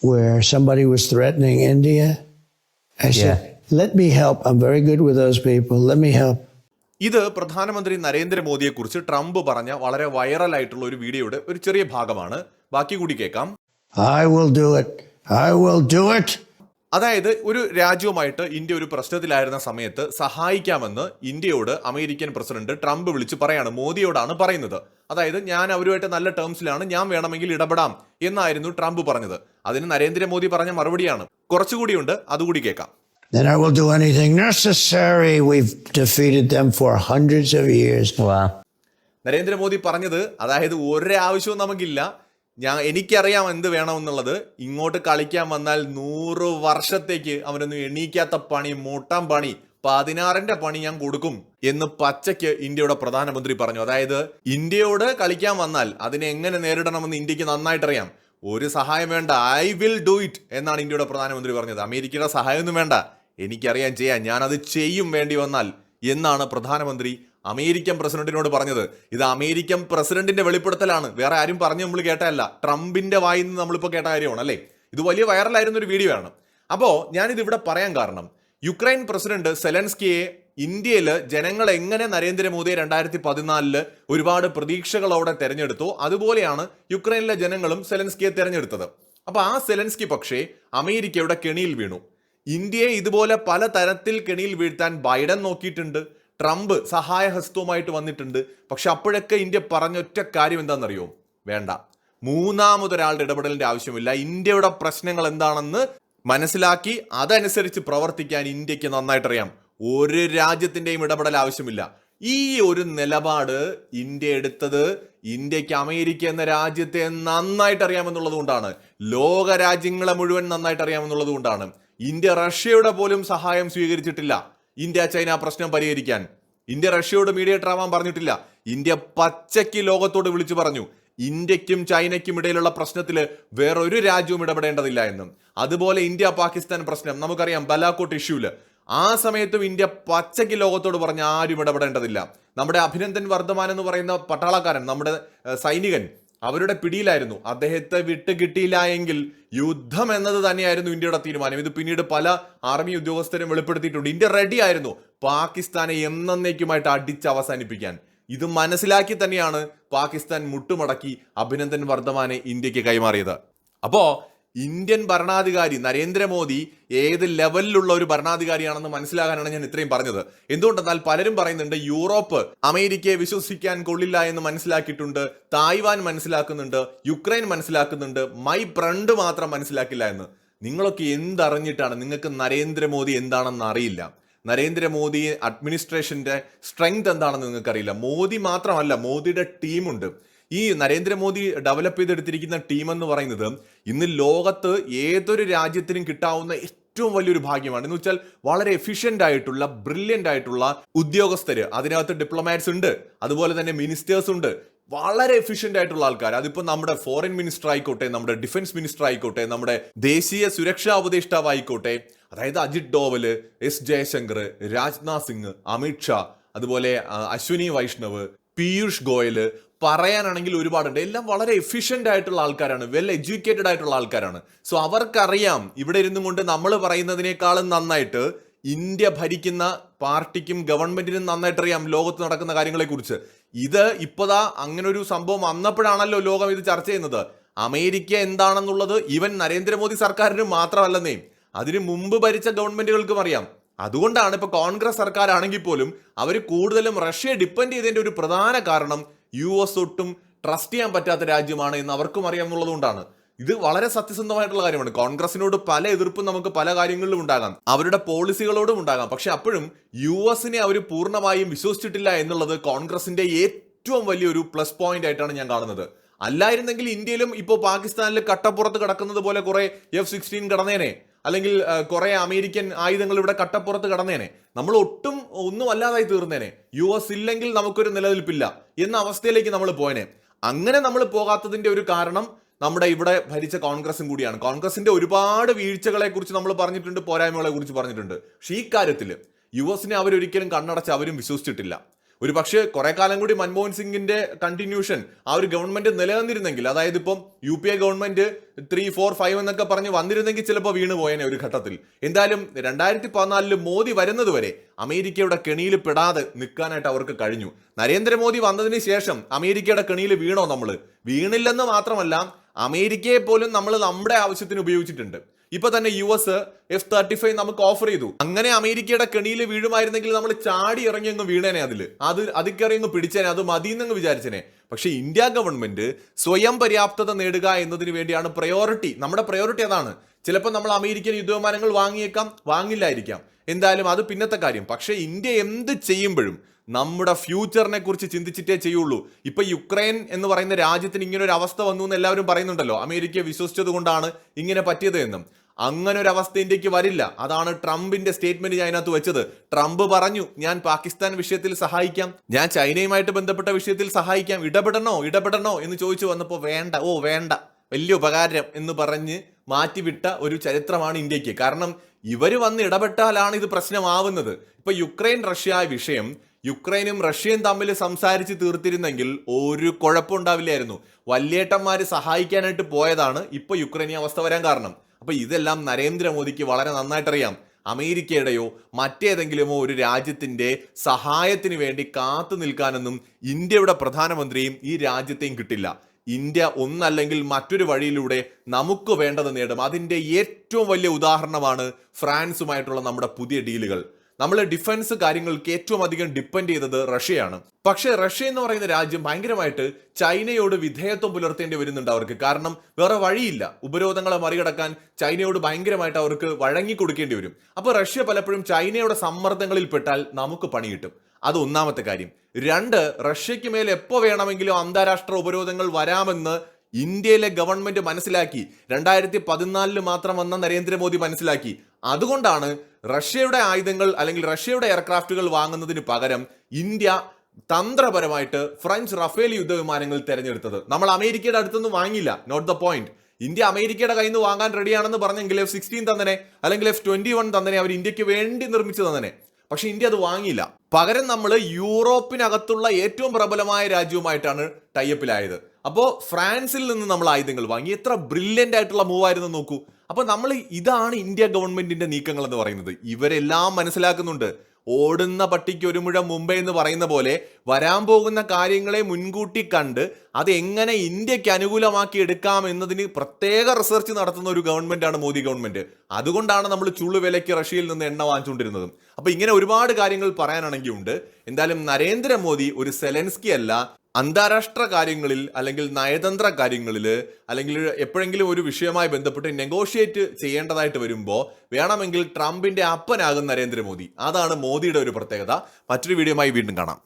where somebody was threatening India. I said, let me help. I'm very good with those people. Let me help. ഇത് പ്രധാനമന്ത്രി നരേന്ദ്രമോദിയെക്കുറിച്ച് Trump പറഞ്ഞ വളരെ വൈറലായിട്ടുള്ള ഒരു വീഡിയോയുടെ ഒരു ചെറിയ ഭാഗമാണ്. ബാക്കി കൂടി കേൾക്കാം. I will do it. I will do it. അതായത് ഒരു രാജ്യവുമായിട്ട് ഇന്ത്യ ഒരു പ്രശ്നത്തിലായിരുന്ന സമയത്ത് സഹായിക്കാമെന്ന് ഇന്ത്യയോട് അമേരിക്കൻ പ്രസിഡന്റ് ട്രംപ് വിളിച്ച് പറയാണ്. മോദിയോടാണ് പറയുന്നത്. അതായത് ഞാൻ അവരുമായിട്ട് നല്ല ടേംസിലാണ്, ഞാൻ വേണമെങ്കിൽ ഇടപെടാം എന്നായിരുന്നു ട്രംപ് പറഞ്ഞത്. അതിന് നരേന്ദ്രമോദി പറഞ്ഞ മറുപടിയാണ്. കുറച്ചുകൂടിയുണ്ട്, അതുകൂടി കേൾക്കാം. Then I will do anything necessary. We've defeated them for hundreds of years. Wow. Narendra Modi പറഞ്ഞത്, അതായത് ഒരാവശ്യവും നമുക്കില്ല, എനിക്കറിയാം എന്ത് വേണമെന്നുള്ളത്, ഇങ്ങോട്ട് കളിക്കാൻ വന്നാൽ 100 വർഷത്തേക്ക് അവനൊന്നും എണീക്കാത്ത പണി, മൂട്ടാൻ പണി, 16ന്റെ പണി ഞാൻ കൊടുക്കും എന്ന് പച്ചയ്ക്ക് ഇന്ത്യയുടെ പ്രധാനമന്ത്രി പറഞ്ഞു. അതായത് ഇന്ത്യയോട് കളിക്കാൻ വന്നാൽ അതിനെ എങ്ങനെ നേരിടണമെന്ന് ഇന്ത്യക്ക് നന്നായിട്ടറിയാം. ഒരു സഹായം വേണ്ട, ഐ വിൽ ഡു ഇറ്റ് എന്നാണ് ഇന്ത്യയുടെ പ്രധാനമന്ത്രി പറഞ്ഞത്. അമേരിക്കയുടെ സഹായമൊന്നും വേണ്ട, എനിക്കറിയാം ചെയ്യാൻ, ഞാനത് ചെയ്യും വേണ്ടി വന്നാൽ എന്നാണ് പ്രധാനമന്ത്രി അമേരിക്കൻ പ്രസിഡന്റിനോട് പറഞ്ഞത്. ഇത് അമേരിക്കൻ പ്രസിഡന്റിന്റെ വെളിപ്പെടുത്തലാണ്, വേറെ ആരും പറഞ്ഞു നമ്മൾ കേട്ടതല്ല. ട്രംപിന്റെ വായിൽ നിന്ന് നമ്മളിപ്പോൾ കേട്ട കാര്യമാണ് അല്ലേ. ഇത് വലിയ വൈറലായിരുന്ന ഒരു വീഡിയോ ആണ്. അപ്പോൾ ഞാനിത് ഇവിടെ പറയാൻ കാരണം, യുക്രൈൻ പ്രസിഡന്റ് സെലൻസ്കിയെ ഇന്ത്യയിൽ ജനങ്ങൾ എങ്ങനെ നരേന്ദ്രമോദിയെ 2014 ഒരുപാട് പ്രതീക്ഷകളോടെ തെരഞ്ഞെടുത്തു, അതുപോലെയാണ് യുക്രൈനിലെ ജനങ്ങളും സെലൻസ്കിയെ തെരഞ്ഞെടുത്തത്. അപ്പൊ ആ സെലൻസ്കി പക്ഷേ അമേരിക്കയുടെ കെണിയിൽ വീണു. ഇന്ത്യയെ ഇതുപോലെ പല തരത്തിൽ കെണിയിൽ വീഴ്ത്താൻ ബൈഡൻ നോക്കിയിട്ടുണ്ട്, ട്രംപ് സഹായഹസ്തവുമായിട്ട് വന്നിട്ടുണ്ട്. പക്ഷെ അപ്പോഴൊക്കെ ഇന്ത്യ പറഞ്ഞൊറ്റ കാര്യം എന്താണെന്നറിയോ? വേണ്ട, മൂന്നാമതൊരാളുടെ ഇടപെടലിന്റെ ആവശ്യമില്ല. ഇന്ത്യയുടെ പ്രശ്നങ്ങൾ എന്താണെന്ന് മനസ്സിലാക്കി അതനുസരിച്ച് പ്രവർത്തിക്കാൻ ഇന്ത്യക്ക് നന്നായിട്ടറിയാം. ഒരു രാജ്യത്തിന്റെയും ഇടപെടൽ ആവശ്യമില്ല. ഈ ഒരു നിലപാട് ഇന്ത്യ എടുത്തത് ഇന്ത്യക്ക് അമേരിക്ക എന്ന രാജ്യത്തെ നന്നായിട്ട് അറിയാമെന്നുള്ളത് കൊണ്ടാണ്, ലോക രാജ്യങ്ങളെ മുഴുവൻ നന്നായിട്ട് അറിയാമെന്നുള്ളത് കൊണ്ടാണ്. ഇന്ത്യ റഷ്യയുടെ പോലും സഹായം സ്വീകരിച്ചിട്ടില്ല ഇന്ത്യ ചൈന പ്രശ്നം പരിഹരിക്കാൻ. ഇന്ത്യ റഷ്യയോട് മീഡിയേറ്റർ ആവാൻ പറഞ്ഞിട്ടില്ല. ഇന്ത്യ പച്ചയ്ക്ക് ലോകത്തോട് വിളിച്ചു പറഞ്ഞു, ഇന്ത്യക്കും ചൈനയ്ക്കും ഇടയിലുള്ള പ്രശ്നത്തിൽ വേറൊരു രാജ്യവും ഇടപെടേണ്ടതില്ല എന്നും. അതുപോലെ ഇന്ത്യ പാകിസ്ഥാൻ പ്രശ്നം നമുക്കറിയാം, ബലാക്കോട്ട് ഇഷ്യൂല്, ആ സമയത്തും ഇന്ത്യ പച്ചയ്ക്ക് ലോകത്തോട് പറഞ്ഞ് ആരും ഇടപെടേണ്ടതില്ല. നമ്മുടെ അഭിനന്ദൻ വർദ്ധമാൻ എന്ന് പറയുന്ന പട്ടാളക്കാരൻ, നമ്മുടെ സൈനികൻ, അവരുടെ പിടിയിലായിരുന്നു. അദ്ദേഹത്തെ വിട്ട് കിട്ടിയില്ല എങ്കിൽ യുദ്ധം എന്നത് തന്നെയായിരുന്നു ഇന്ത്യയുടെ തീരുമാനം. ഇത് പിന്നീട് പല ആർമി ഉദ്യോഗസ്ഥരും വെളിപ്പെടുത്തിയിട്ടുണ്ട്. ഇന്ത്യ റെഡി ആയിരുന്നു പാകിസ്ഥാനെ എന്നേക്കുമായിട്ട് അടിച്ച് അവസാനിപ്പിക്കാൻ. ഇത് മനസ്സിലാക്കി തന്നെയാണ് പാകിസ്ഥാൻ മുട്ടുമടക്കി അഭിനന്ദൻ വർദ്ധമാനെ ഇന്ത്യക്ക് കൈമാറിയത്. അപ്പോ ഇന്ത്യൻ ഭരണാധികാരി നരേന്ദ്രമോദി ഏത് ലെവലിലുള്ള ഒരു ഭരണാധികാരിയാണെന്ന് മനസ്സിലാകാനാണ് ഞാൻ ഇത്രയും പറഞ്ഞത്. എന്തുകൊണ്ടെന്നാൽ പലരും പറയുന്നുണ്ട് യൂറോപ്പ് അമേരിക്കയെ വിശ്വസിക്കാൻ കൊള്ളില്ല എന്ന് മനസ്സിലാക്കിയിട്ടുണ്ട്, തായ്വാൻ മനസ്സിലാക്കുന്നുണ്ട്, യുക്രൈൻ മനസ്സിലാക്കുന്നുണ്ട്, മൈ ഫ്രണ്ട് മാത്രം മനസ്സിലാക്കില്ല എന്ന്. നിങ്ങളൊക്കെ എന്തറിഞ്ഞിട്ടാണ്? നിങ്ങൾക്ക് നരേന്ദ്രമോദി എന്താണെന്ന് അറിയില്ല. നരേന്ദ്രമോദി അഡ്മിനിസ്ട്രേഷന്റെ സ്ട്രെങ്ത് എന്താണെന്ന് നിങ്ങൾക്കറിയില്ല. മോദി മാത്രമല്ല, മോദിയുടെ ടീമുണ്ട്. ഈ നരേന്ദ്രമോദി ഡെവലപ്പ് ചെയ്തെടുത്തിരിക്കുന്ന ടീം എന്ന് പറയുന്നത് ഇന്ന് ലോകത്ത് ഏതൊരു രാജ്യത്തിനും കിട്ടാവുന്ന ഏറ്റവും വലിയൊരു ഭാഗ്യമാണ്. എന്ന് വെച്ചാൽ വളരെ എഫിഷ്യന്റ് ആയിട്ടുള്ള, ബ്രില്യൻ്റ് ആയിട്ടുള്ള ഉദ്യോഗസ്ഥര്, അതിനകത്ത് ഡിപ്ലോമാറ്റ്സ് ഉണ്ട്, അതുപോലെ തന്നെ മിനിസ്റ്റേഴ്സ് ഉണ്ട്, വളരെ എഫിഷ്യന്റ് ആയിട്ടുള്ള ആൾക്കാർ. അതിപ്പോ നമ്മുടെ ഫോറിൻ മിനിസ്റ്റർ ആയിക്കോട്ടെ, നമ്മുടെ ഡിഫൻസ് മിനിസ്റ്റർ ആയിക്കോട്ടെ, നമ്മുടെ ദേശീയ സുരക്ഷാ ഉപദേഷ്ടാവ് ആയിക്കോട്ടെ, അതായത് അജിത് ഡോവല്, എസ് ജയശങ്കർ, രാജ്നാഥ് സിംഗ്, അമിത്ഷാ, അതുപോലെ അശ്വിനി വൈഷ്ണവ്, പീയൂഷ് ഗോയൽ, പറയാനാണെങ്കിൽ ഒരുപാടുണ്ട്. എല്ലാം വളരെ എഫിഷ്യന്റ് ആയിട്ടുള്ള ആൾക്കാരാണ്, വെൽ എഡ്യൂക്കേറ്റഡ് ആയിട്ടുള്ള ആൾക്കാരാണ്. സോ അവർക്കറിയാം ഇവിടെ ഇരുന്നും കൊണ്ട് നമ്മൾ പറയുന്നതിനേക്കാളും നന്നായിട്ട് ഇന്ത്യ ഭരിക്കുന്ന പാർട്ടിക്കും ഗവൺമെന്റിനും നന്നായിട്ട് അറിയാം ലോകത്ത് നടക്കുന്ന കാര്യങ്ങളെ കുറിച്ച്. ഇത് ഇപ്പതാ അങ്ങനെ ഒരു സംഭവം വന്നപ്പോഴാണല്ലോ ലോകം ഇത് ചർച്ച ചെയ്യുന്നത്. അമേരിക്ക എന്താണെന്നുള്ളത് ഈവൻ നരേന്ദ്രമോദി സർക്കാരിന് മാത്രമല്ലെന്നേ, അതിന് മുമ്പ് ഭരിച്ച ഗവൺമെന്റുകൾക്കും അറിയാം. അതുകൊണ്ടാണ് ഇപ്പൊ കോൺഗ്രസ് സർക്കാർ ആണെങ്കിൽ പോലും അവർ കൂടുതലും റഷ്യയെ ഡിപ്പെൻഡ് ചെയ്തതിന്റെ ഒരു പ്രധാന കാരണം US ഒട്ടും ട്രസ്റ്റ് ചെയ്യാൻ പറ്റാത്ത രാജ്യമാണ് എന്ന് അവർക്കും അറിയാമെന്നുള്ളത് കൊണ്ടാണ്. ഇത് വളരെ സത്യസന്ധമായിട്ടുള്ള കാര്യമാണ്. കോൺഗ്രസിനോട് പല എതിർപ്പും നമുക്ക് പല കാര്യങ്ങളിലും ഉണ്ടാകാം, അവരുടെ പോളിസികളോടും ഉണ്ടാകാം. പക്ഷെ അപ്പോഴും US-നെ അവർ പൂർണ്ണമായും വിശ്വസിച്ചിട്ടില്ല എന്നുള്ളത് കോൺഗ്രസിന്റെ ഏറ്റവും വലിയൊരു പ്ലസ് പോയിന്റ് ആയിട്ടാണ് ഞാൻ കാണുന്നത്. അല്ലായിരുന്നെങ്കിൽ ഇന്ത്യയിലും ഇപ്പോൾ പാകിസ്ഥാനിൽ കട്ടപ്പുറത്ത് കിടക്കുന്നത് പോലെ കുറെ F-16 കിടന്നേനെ, അല്ലെങ്കിൽ കുറെ അമേരിക്കൻ ആയുധങ്ങൾ ഇവിടെ കട്ടപ്പുറത്ത് കടന്നേനെ. നമ്മൾ ഒട്ടും ഒന്നും അല്ലാതായി തീർന്നേനെ. US ഇല്ലെങ്കിൽ നമുക്കൊരു നിലനിൽപ്പില്ല എന്ന അവസ്ഥയിലേക്ക് നമ്മൾ പോയനെ. അങ്ങനെ നമ്മൾ പോകാത്തതിന്റെ ഒരു കാരണം നമ്മുടെ ഇവിടെ ഭരിച്ച കോൺഗ്രസും കൂടിയാണ്. കോൺഗ്രസിന്റെ ഒരുപാട് വീഴ്ചകളെ കുറിച്ച് നമ്മൾ പറഞ്ഞിട്ടുണ്ട്, പോരായ്മകളെ കുറിച്ച് പറഞ്ഞിട്ടുണ്ട്. പക്ഷെ ഈ കാര്യത്തിൽ US-നെ അവരൊരിക്കലും കണ്ണടച്ച് അവരും വിശ്വസിച്ചിട്ടില്ല. ഒരു പക്ഷേ കുറെ കാലം കൂടി മൻമോഹൻ സിംഗിന്റെ കണ്ടിന്യൂഷൻ ആ ഒരു ഗവൺമെന്റ് നിലനിന്നിരുന്നെങ്കിൽ, അതായത് ഇപ്പം UPA ഗവൺമെന്റ് 3, 4, 5 എന്നൊക്കെ പറഞ്ഞ് വന്നിരുന്നെങ്കിൽ ചിലപ്പോൾ വീണ് പോയേനെ ഒരു ഘട്ടത്തിൽ. എന്തായാലും 2014 മോദി വരുന്നത് വരെ അമേരിക്കയുടെ കെണിയിൽ പെടാതെ നിൽക്കാനായിട്ട് അവർക്ക് കഴിഞ്ഞു. നരേന്ദ്രമോദി വന്നതിന് ശേഷം അമേരിക്കയുടെ കെണിയിൽ വീണോ നമ്മൾ? വീണില്ലെന്ന് മാത്രമല്ല, അമേരിക്കയെ പോലും നമ്മൾ നമ്മുടെ ആവശ്യത്തിന് ഉപയോഗിച്ചിട്ടുണ്ട്. ഇപ്പൊ തന്നെ US F-35 നമുക്ക് ഓഫർ ചെയ്തു. അങ്ങനെ അമേരിക്കയുടെ കെണിയിൽ വീഴുമായിരുന്നെങ്കിൽ നമ്മൾ ചാടി ഇറങ്ങി അങ്ങ് വീണേനെ, അതിക്കറി അങ്ങ് പിടിച്ചേനെ, അത് മതിയെന്നങ്ങ് വിചാരിച്ചേനെ. പക്ഷെ ഇന്ത്യ ഗവൺമെന്റ് സ്വയം പര്യാപ്തത നേടുക എന്നതിന് വേണ്ടിയാണ് പ്രയോറിറ്റി. നമ്മുടെ പ്രയോറിറ്റി അതാണ്. ചിലപ്പോൾ നമ്മൾ അമേരിക്കൻ യുദ്ധവിമാനങ്ങൾ വാങ്ങിയേക്കാം, വാങ്ങില്ലായിരിക്കാം, എന്തായാലും അത് പിന്നത്തെ കാര്യം. പക്ഷെ ഇന്ത്യ എന്ത് ചെയ്യുമ്പോഴും നമ്മുടെ ഫ്യൂച്ചറിനെ കുറിച്ച് ചിന്തിച്ചിട്ടേ ചെയ്യുള്ളൂ. ഇപ്പൊ യുക്രൈൻ എന്ന് പറയുന്ന രാജ്യത്തിന് ഇങ്ങനെ ഒരു അവസ്ഥ വന്നു എന്ന് എല്ലാവരും പറയുന്നുണ്ടല്ലോ, അമേരിക്ക വിശ്വസിച്ചത് കൊണ്ടാണ് ഇങ്ങനെ പറ്റിയത് എന്നും. അങ്ങനെ ഒരു അവസ്ഥ ഇന്ത്യക്ക് വരില്ല. അതാണ് ട്രംപിന്റെ സ്റ്റേറ്റ്മെന്റ് ഞാൻ അതിനകത്ത് വെച്ചത്. ട്രംപ് പറഞ്ഞു, ഞാൻ പാകിസ്ഥാൻ വിഷയത്തിൽ സഹായിക്കാം, ഞാൻ ചൈനയുമായിട്ട് ബന്ധപ്പെട്ട വിഷയത്തിൽ സഹായിക്കാം, ഇടപെടണോ എന്ന് ചോദിച്ചു വന്നപ്പോൾ വേണ്ട, വലിയ ഉപകാരം എന്ന് പറഞ്ഞ് മാറ്റിവിട്ട ഒരു ചരിത്രമാണ് ഇന്ത്യക്ക്. കാരണം ഇവര് വന്ന് ഇടപെട്ടാലാണ് ഇത് പ്രശ്നമാവുന്നത്. ഇപ്പൊ യുക്രൈൻ റഷ്യ വിഷയം യുക്രൈനും റഷ്യയും തമ്മിൽ സംസാരിച്ച് തീർത്തിരുന്നെങ്കിൽ ഒരു കുഴപ്പമുണ്ടാവില്ലായിരുന്നു. വല്യേട്ടന്മാര് സഹായിക്കാനായിട്ട് പോയതാണ് ഇപ്പൊ യുക്രൈനി അവസ്ഥ വരാൻ കാരണം. അപ്പൊ ഇതെല്ലാം നരേന്ദ്രമോദിക്ക് വളരെ നന്നായിട്ടറിയാം. അമേരിക്കയുടെയോ മറ്റേതെങ്കിലുമോ ഒരു രാജ്യത്തിന്റെ സഹായത്തിന് വേണ്ടി കാത്തു നിൽക്കാനൊന്നും ഇന്ത്യയുടെ പ്രധാനമന്ത്രിയും ഈ രാജ്യത്തെയും കിട്ടില്ല. ഇന്ത്യ ഒന്നല്ലെങ്കിൽ മറ്റൊരു വഴിയിലൂടെ നമുക്ക് വേണ്ടത് നേടും. അതിന്റെ ഏറ്റവും വലിയ ഉദാഹരണമാണ് ഫ്രാൻസുമായിട്ടുള്ള നമ്മുടെ പുതിയ ഡീലുകൾ. നമ്മൾ ഡിഫൻസ് കാര്യങ്ങൾക്ക് ഏറ്റവും അധികം ഡിപ്പെൻഡ് ചെയ്തത് റഷ്യയാണ്. പക്ഷേ റഷ്യ എന്ന് പറയുന്ന രാജ്യം ഭയങ്കരമായിട്ട് ചൈനയോട് വിധേയത്വം പുലർത്തേണ്ടി വരുന്നുണ്ട് അവർക്ക്. കാരണം വേറെ വഴിയില്ല. ഉപരോധങ്ങളെ മറികടക്കാൻ ചൈനയോട് ഭയങ്കരമായിട്ട് അവർക്ക് വഴങ്ങിക്കൊടുക്കേണ്ടി വരും. അപ്പോൾ റഷ്യ പലപ്പോഴും ചൈനയുടെ സമ്മർദ്ദങ്ങളിൽ പെട്ടാൽ നമുക്ക് പണി കിട്ടും. അത് ഒന്നാമത്തെ കാര്യം. 2, റഷ്യയ്ക്ക് മേൽ എപ്പോൾ വേണമെങ്കിലും അന്താരാഷ്ട്ര ഉപരോധങ്ങൾ വരാമെന്ന് ഇന്ത്യയിലെ ഗവൺമെന്റ് മനസ്സിലാക്കി. 2014 മാത്രം വന്ന നരേന്ദ്രമോദി മനസ്സിലാക്കി. അതുകൊണ്ടാണ് റഷ്യയുടെ ആയുധങ്ങൾ അല്ലെങ്കിൽ റഷ്യയുടെ എയർക്രാഫ്റ്റുകൾ വാങ്ങുന്നതിന് പകരം ഇന്ത്യ തന്ത്രപരമായിട്ട് ഫ്രഞ്ച് റഫേൽ യുദ്ധവിമാനങ്ങൾ തെരഞ്ഞെടുത്തത്. നമ്മൾ അമേരിക്കയുടെ അടുത്തൊന്നും വാങ്ങില്ല, നോട്ട് ദ പോയിന്റ്. ഇന്ത്യ അമേരിക്കയുടെ കയ്യിൽ നിന്ന് വാങ്ങാൻ റെഡിയാണെന്ന് പറഞ്ഞെങ്കിൽ F-16 തന്നെ അല്ലെങ്കിൽ F-21 തന്നെ അവർ ഇന്ത്യക്ക് വേണ്ടി നിർമ്മിച്ചു തന്നെ. പക്ഷെ ഇന്ത്യ അത് വാങ്ങിയില്ല. പകരം നമ്മൾ യൂറോപ്പിനകത്തുള്ള ഏറ്റവും പ്രബലമായ രാജ്യവുമായിട്ടാണ് ടൈപ്പിലായത്. അപ്പോൾ ഫ്രാൻസിൽ നിന്ന് നമ്മൾ ആയുധങ്ങൾ വാങ്ങി. എത്ര ബ്രില്യൻ്റ് ആയിട്ടുള്ള മൂവ് ആയിരുന്നു നോക്കൂ. അപ്പോൾ ഇതാണ് ഇന്ത്യ ഗവൺമെന്റിന്റെ നീക്കങ്ങൾ എന്ന് പറയുന്നത്. ഇവരെല്ലാം മനസ്സിലാക്കുന്നുണ്ട്. ഓടുന്ന പട്ടിക്ക് ഒരു മുഴം മുമ്പേ എന്ന് പറയുന്ന പോലെ വരാൻ പോകുന്ന കാര്യങ്ങളെ മുൻകൂട്ടി കണ്ട് അത് എങ്ങനെ ഇന്ത്യക്ക് അനുകൂലമാക്കി എടുക്കാം എന്നതിന് പ്രത്യേക റിസർച്ച് നടത്തുന്ന ഒരു ഗവൺമെന്റാണ് മോദി ഗവൺമെന്റ്. അതുകൊണ്ടാണ് നമ്മൾ ചുള്ളുവിലയ്ക്ക് റഷ്യയിൽ നിന്ന് എണ്ണ വാങ്ങിച്ചുകൊണ്ടിരുന്നതും. അപ്പൊ ഇങ്ങനെ ഒരുപാട് കാര്യങ്ങൾ പറയാനാണെങ്കിൽ ഉണ്ട്. എന്തായാലും നരേന്ദ്രമോദി ഒരു സെലൻസ്കി അല്ല. അന്താരാഷ്ട്ര കാര്യങ്ങളിൽ അല്ലെങ്കിൽ നയതന്ത്ര കാര്യങ്ങളിൽ അല്ലെങ്കിൽ എപ്പോഴെങ്കിലും ഒരു വിഷയവുമായി ബന്ധപ്പെട്ട് നെഗോഷിയേറ്റ് ചെയ്യേണ്ടതായിട്ട് വരുമ്പോൾ വേണമെങ്കിൽ ട്രംപിന്റെ അപ്പനാകും നരേന്ദ്രമോദി. അതാണ് മോദിയുടെ ഒരു പ്രത്യേകത. മറ്റൊരു വീഡിയോയുമായി വീണ്ടും കാണാം.